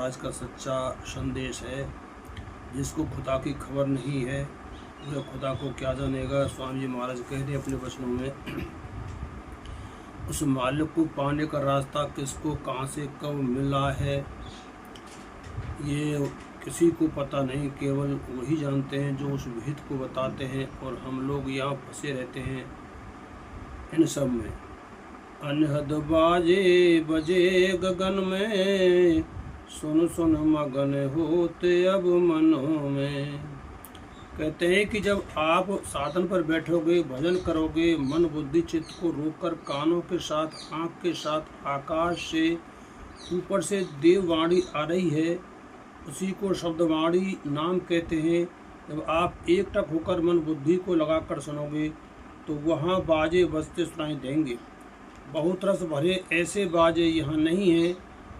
महाराज का सच्चा संदेश है। जिसको खुदा की खबर नहीं है वह खुदा को क्या जानेगा। स्वामी जी महाराज कह रहे अपने वचनों में, उस मालिक को पाने का रास्ता किसको कहाँ से कब मिला है ये किसी को पता नहीं, केवल वही जानते हैं जो उस विहित को बताते हैं। और हम लोग यहाँ फंसे रहते हैं इन सब में। अनहद बाजे बजे गगन में, सुन सुन मगन होते अब मनों में। कहते हैं कि जब आप साधन पर बैठोगे, भजन करोगे, मन बुद्धि चित्त को रोककर कानों के साथ आँख के साथ आकाश से ऊपर से देववाणी आ रही है, उसी को शब्दवाणी नाम कहते हैं। जब आप एकटक होकर मन बुद्धि को लगाकर सुनोगे तो वहाँ बाजे बजते सुनाई देंगे। बहुत रस भरे ऐसे बाजे यहाँ नहीं हैं,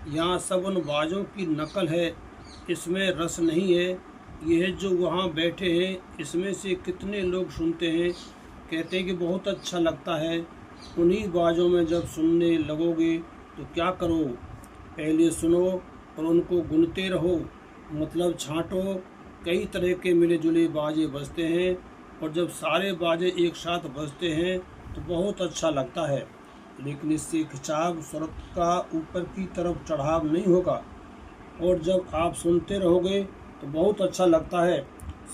यहाँ सब उन बाजों की नकल है, इसमें रस नहीं है। यह जो वहाँ बैठे हैं इसमें से कितने लोग सुनते हैं, कहते हैं कि बहुत अच्छा लगता है। उन्हीं बाजों में जब सुनने लगोगे तो क्या करो, पहले सुनो और उनको गुनते रहो, मतलब छांटो। कई तरह के मिले जुले बाजे बजते हैं और जब सारे बाजे एक साथ बजते हैं तो बहुत अच्छा लगता है, लेकिन इससे खिंचाव स्वरत का ऊपर की तरफ चढ़ाव नहीं होगा। और जब आप सुनते रहोगे तो बहुत अच्छा लगता है,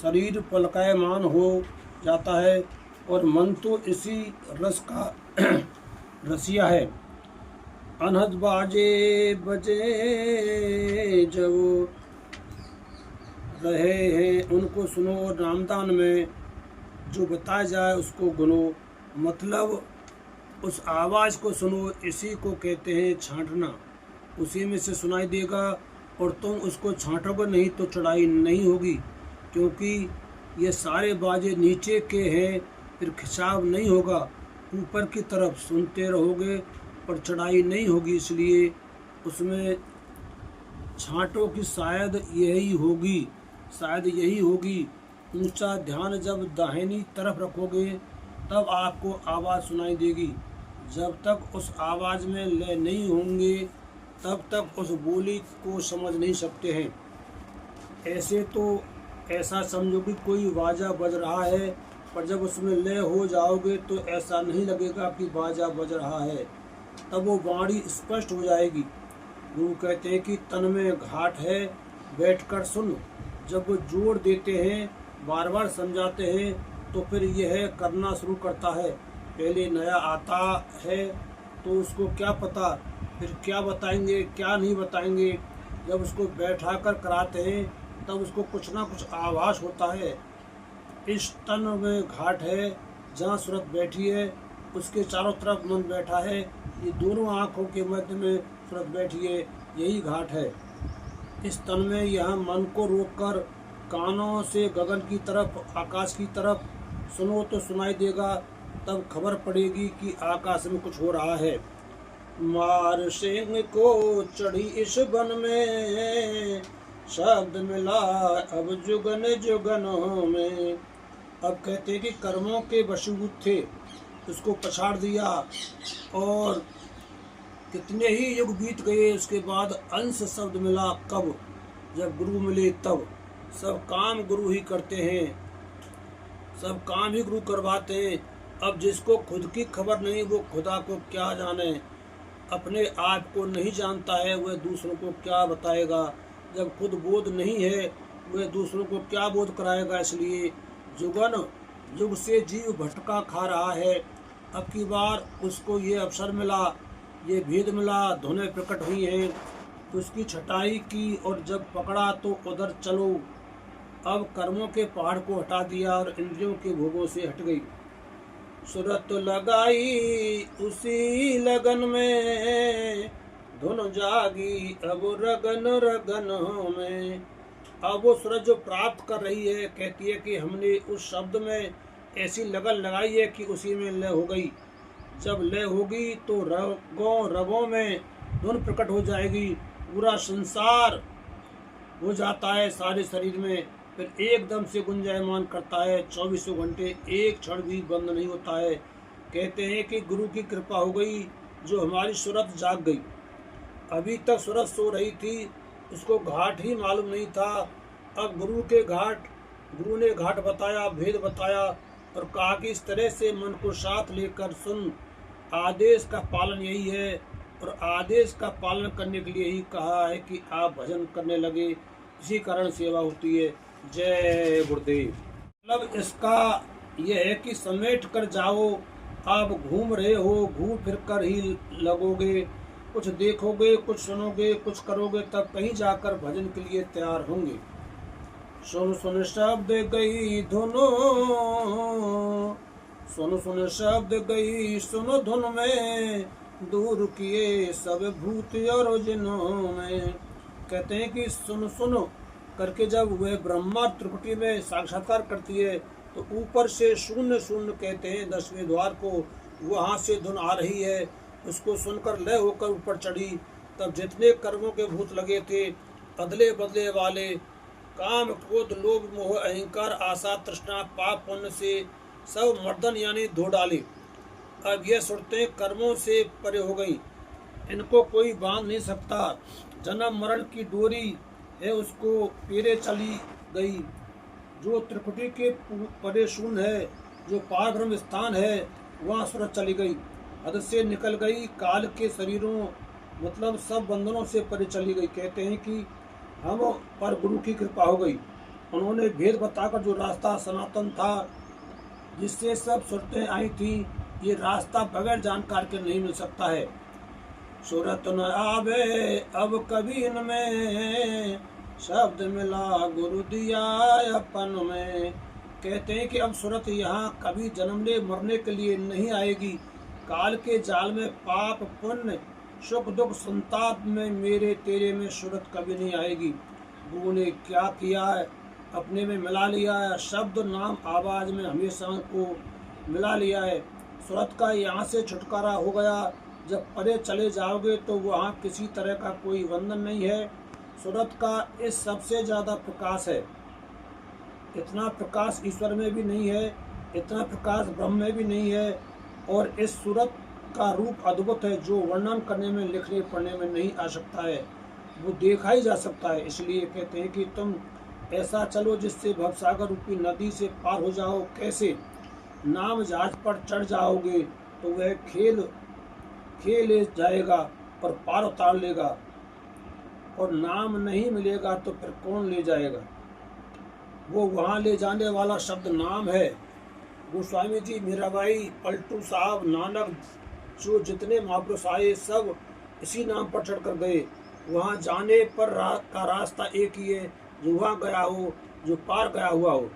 शरीर पलकायमान हो जाता है और मन तो इसी रस का रसिया है। अनहद बाजे बजे जब रहे हैं उनको सुनो, और नामदान में जो बताया जाए उसको गुनो, मतलब उस आवाज़ को सुनो, इसी को कहते हैं छांटना। उसी में से सुनाई देगा और तुम उसको छांटोगे नहीं तो चढ़ाई नहीं होगी, क्योंकि ये सारे बाजे नीचे के हैं, फिर खिंचाव नहीं होगा। ऊपर की तरफ सुनते रहोगे पर चढ़ाई नहीं होगी, इसलिए उसमें छांटो की शायद यही होगी। ऊंचा ध्यान जब दाहिनी तरफ रखोगे तब आपको आवाज़ सुनाई देगी। जब तक उस आवाज़ में लय नहीं होंगे तब तक उस बोली को समझ नहीं सकते हैं। ऐसे तो ऐसा समझो कि कोई बाजा बज रहा है, पर जब उसमें लय हो जाओगे तो ऐसा नहीं लगेगा कि बाजा बज रहा है, तब वो वाणी स्पष्ट हो जाएगी। गुरु कहते हैं कि तन में घाट है, बैठकर सुन। जब वो जोड़ देते हैं, बार बार समझाते हैं, तो फिर यह करना शुरू करता है। पहले नया आता है तो उसको क्या पता, फिर क्या बताएंगे क्या नहीं बताएंगे। जब उसको बैठा कर कराते हैं तब उसको कुछ ना कुछ आभास होता है। इस तन में घाट है, जहाँ सूरत बैठी है उसके चारों तरफ मन बैठा है, ये दोनों आँखों के मध्य में सूरत बैठी है, यही घाट है। इस तन में यह मन को रोककर कानों से गगन की तरफ, आकाश की तरफ सुनो तो सुनाई देगा, तब खबर पड़ेगी कि आकाश में कुछ हो रहा है। मार सिंह को चढ़ी इस वन में, शब्द मिला अब जुगन जुगनों में। अब कहते हैं कि कर्मों के वशीभूत थे, उसको पछाड़ दिया और कितने ही युग बीत गए, उसके बाद अंश शब्द मिला। कब? जब गुरु मिले तब। सब काम गुरु ही करते हैं, सब काम ही गुरु करवाते हैं। अब जिसको खुद की खबर नहीं वो खुदा को क्या जाने, अपने आप को नहीं जानता है वह दूसरों को क्या बताएगा। जब खुद बोध नहीं है वह दूसरों को क्या बोध कराएगा। इसलिए जुगन युग से जीव भटका खा रहा है। अब की बार उसको ये अवसर मिला, ये भेद मिला, धुनें प्रकट हुई हैं, तो उसकी छटाई की और जब पकड़ा तो उधर चलो। अब कर्मों के पहाड़ को हटा दिया और इंद्रियों के भोगों से हट गई। सूरत लगाई उसी लगन में, धुन जागी अब रगन रगन में। अब वो सूरत जो प्राप्त कर रही है, कहती है कि हमने उस शब्द में ऐसी लगन लगाई है कि उसी में लय हो गई। जब लय होगी तो रगों में धुन प्रकट हो जाएगी, पूरा संसार हो जाता है सारे शरीर में, फिर एकदम से गुंजायमान करता है। 24 घंटे एक क्षण भी बंद नहीं होता है। कहते हैं कि गुरु की कृपा हो गई जो हमारी सूरत जाग गई। अभी तक सूरत सो रही थी, उसको घाट ही मालूम नहीं था। अब गुरु ने घाट बताया, भेद बताया और कहा कि इस तरह से मन को साथ लेकर सुन, आदेश का पालन यही है और आदेश का पालन करने के लिए ही कहा है कि आप भजन करने लगे, इसी कारण सेवा होती है। जय गुरुदेव। मतलब इसका यह है कि समेट कर जाओ, आप घूम रहे हो, घूम फिर कर ही लगोगे, कुछ देखोगे, कुछ सुनोगे, कुछ करोगे, तब कहीं जाकर भजन के लिए तैयार होंगे। सुन सुन शब्द गई धुनो, सुन सुन शब्द गई सुनो धुन में, दूर किए सब भूत और जिन्हों में। कहते हैं कि सुन सुनो करके जब वह ब्रह्मा त्रिपुटी में साक्षात्कार करती है तो ऊपर से शून्य शून्य कहते हैं 10वें द्वार को, वहाँ से धुन आ रही है। उसको सुनकर लय होकर ऊपर चढ़ी। तब जितने कर्मों के भूत लगे थे, अदले बदले वाले, काम क्रोध लोभ मोह अहंकार आशा तृष्णा पाप पुण्य से सब मर्दन यानी धो डाले। अब यह सुरतें कर्मों से परे हो गई, इनको कोई बांध नहीं सकता। जन्म मरण की डोरी है उसको पेरे चली गई। जो त्रिकुटी के परे शून्य है, जो पारब्रह्म स्थान है, वहाँ सुरत चली गई। हद से निकल गई, काल के शरीरों मतलब सब बंधनों से परे चली गई। कहते हैं कि हम पर गुरु की कृपा हो गई। उन्होंने भेद बताकर जो रास्ता सनातन था, जिससे सब सुरतें आई थी, ये रास्ता बगैर जानकार के नहीं मिल सकता है। सूरत न आवे अब कभी इनमें, शब्द मिला गुरु दिया अपन में। कहते हैं कि अब सूरत यहाँ कभी जन्मने मरने के लिए नहीं आएगी। काल के जाल में पाप पुण्य सुख दुख संताप में मेरे तेरे में सूरत कभी नहीं आएगी। गुरु ने क्या किया है, अपने में मिला लिया है, शब्द नाम आवाज में हमेशा को मिला लिया है। सूरत का यहाँ से छुटकारा हो गया। जब परे चले जाओगे तो वहाँ किसी तरह का कोई बंधन नहीं है। सूरत का इस सबसे ज़्यादा प्रकाश है। इतना प्रकाश ईश्वर में भी नहीं है, इतना प्रकाश ब्रह्म में भी नहीं है। और इस सूरत का रूप अद्भुत है, जो वर्णन करने में लिखने पढ़ने में नहीं आ सकता है, वो देखा ही जा सकता है। इसलिए कहते हैं कि तुम ऐसा चलो जिससे भवसागर रूपी नदी से पार हो जाओ। कैसे? नाम जहाज पर चढ़ जाओगे तो वह खेल ले जाएगा और पार उतार लेगा, और नाम नहीं मिलेगा तो फिर कौन ले जाएगा? वो वहाँ ले जाने वाला शब्द नाम है। गोस्वामी जी, मीराबाई, पलटू साहब, नानक, जो जितने महापुरुष आए सब इसी नाम पर चढ़ कर गए। वहाँ जाने पर का रास्ता एक ही है, जो वहाँ गया हो, जो पार गया हुआ हो।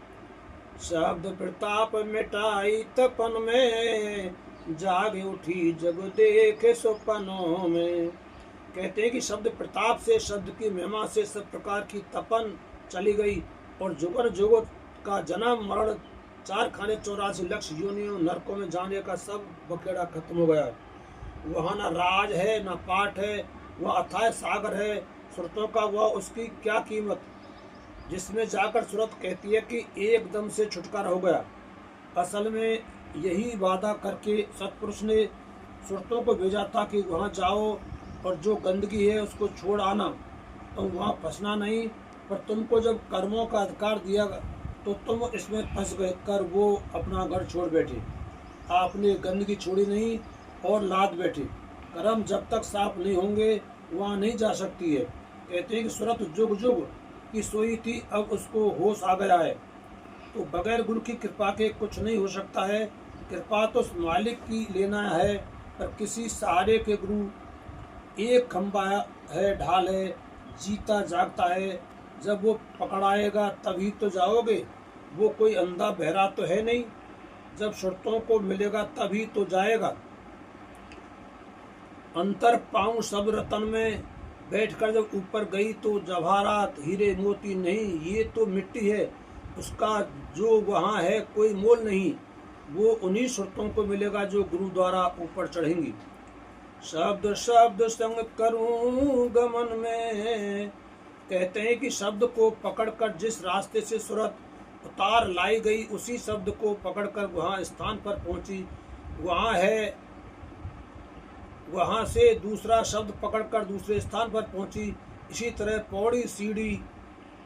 शब्द प्रताप मिटाई तपन में, जाग उठी जग देखे स्वप्नों में। कहते हैं कि शब्द प्रताप से, शब्द की महिमा से सब प्रकार की तपन चली गई और जुगर जुगर का जन्म मरण 4 खाने 84 लक्ष योनियों नरकों में जाने का सब बखेड़ा खत्म हो गया। वहाँ ना राज है ना पाठ है, वह अथाह सागर है सुरतों का, वह उसकी क्या कीमत, जिसमें जाकर सूरत कहती है कि एकदम से छुटकारा हो गया। असल में यही वादा करके सतपुरुष ने सुरतों को भेजा था कि वहाँ जाओ और जो गंदगी है उसको छोड़ आना, तुम वहाँ फंसना नहीं। पर तुमको जब कर्मों का अधिकार दिया तो तुम इसमें फंस गए कर वो अपना घर छोड़ बैठे। आपने गंदगी छोड़ी नहीं और लाद बैठे। कर्म जब तक साफ नहीं होंगे वहाँ नहीं जा सकती है। कहते हैं कि सूरत जुग जुग की सोई थी, अब उसको होश आ गया है। तो बगैर गुरु की कृपा के कुछ नहीं हो सकता है। कृपा तो मालिक की लेना है, पर किसी सहारे के गुरु एक खंबा है, ढाल है, जीता जागता है। जब वो पकड़ाएगा तभी तो जाओगे, वो कोई अंधा बहरा तो है नहीं। जब शर्तों को मिलेगा तभी तो जाएगा। अंतर पाऊं सब रतन में, बैठकर जब ऊपर गई तो जवाहरात हीरे मोती नहीं, ये तो मिट्टी है, उसका जो वहाँ है कोई मोल नहीं। वो उन्हीं शर्तों को मिलेगा जो गुरु द्वारा ऊपर चढ़ेंगी। शब्द शब्द संग करूं गमन में, कहते हैं कि शब्द को पकड़कर जिस रास्ते से सूरत उतार लाई गई, उसी शब्द को पकड़कर वहाँ स्थान पर पहुँची। वहाँ है, वहाँ से दूसरा शब्द पकड़कर दूसरे स्थान पर पहुँची। इसी तरह पौड़ी सीढ़ी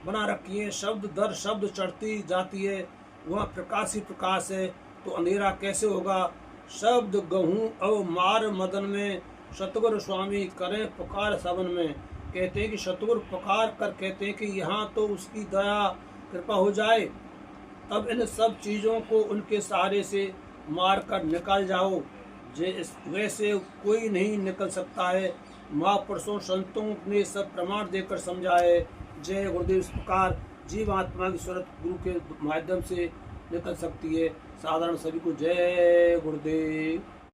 बना रखी है, शब्द दर शब्द चढ़ती जाती है, वह प्रकाश ही प्रकाश है, तो अंधेरा कैसे होगा। शब्द गहूँ अव मार मदन में, सतगुरु स्वामी करें पुकार सबन में। कहते हैं कि सतगुरु पुकार कर कहते हैं कि यहाँ तो उसकी दया कृपा हो जाए, तब इन सब चीज़ों को उनके सहारे से मार कर निकल जाओ, वैसे कोई नहीं निकल सकता है। महापुरुषों संतों ने सब प्रमाण देकर समझाए। जय गुरुदेव। इस प्रकार जीवात्मा की सूरत गुरु के माध्यम से निकल सकती है। साधारण सभी को जय गुरुदेव।